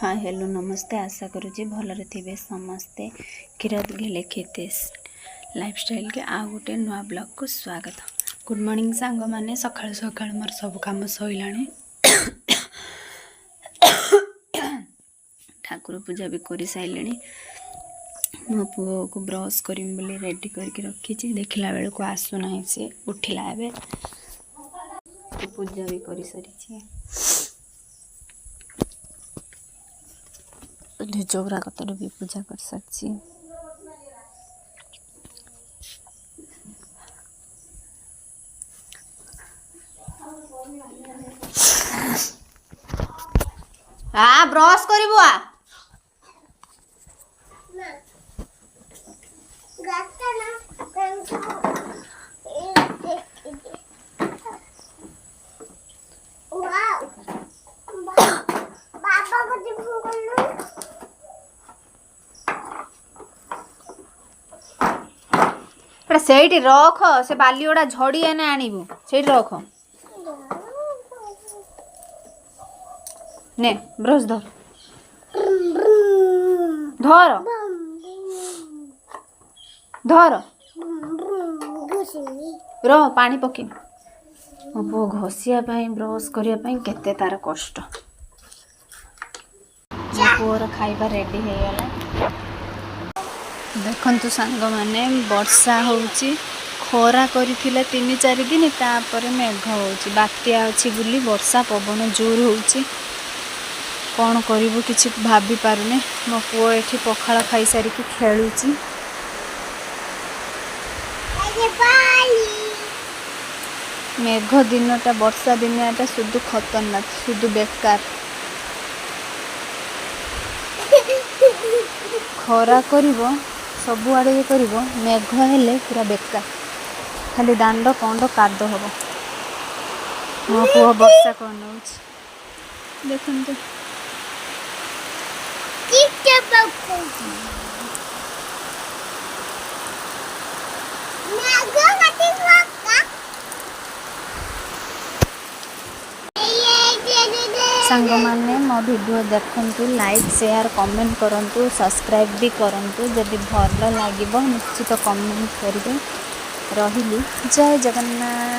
हाँ हेलो नमस्ते आशा करुँचे भलरे थे समस्ते किरत गेले खेतेस लाइफस्टाइल के आ गोटे नुआ ब्लॉग को स्वागत। गुड मॉर्निंग सांग मैंने सकाल सकाल मोर सब कम सैलानी ठाकुर पूजा भी कर सारे मो पुओ को ब्रश करीम बोली रेडी करके रखी देखला बेल को आसुना सी उठिला एवं पूजा भी कर सारी चौरा कतर भी पूजा कर सारी ब्रश कर से रख से बाली गुड़ा झड़ी एने आणबू से रख ने ब्रश धर धर धर रो पानी पके मो पो घसिया ब्रश करने केते तार कष्ट मो पुअर खाइबा रेडी हो गला देखंतु सांग माने वर्षा होउची खरा करिथिला 3-4 दिन तापर मेघ होउची बात्या अछि बुली वर्षा पवन जोर होउची कौन करिबु किछि भाबी पारुने मो पुओ एठी पखाळ खाई सारी की खेलुची मेघ दिनटा वर्षा दिनटा शुद्ध खतरनाक शुद्ध बेकार खरा करिवो सबु आड़े ये करिवो मेघ हेले पूरा बेकार खाली दांड कंड काद हम मो पुओ वर्षा कौन देखते सांग माने मो वीडियो देखंतु लाइक शेयर कमेंट करंतु सब्सक्राइब भी करंतु जदि भल लागिबो निश्चित कमेंट करिवे रहिली जय जगन्नाथ।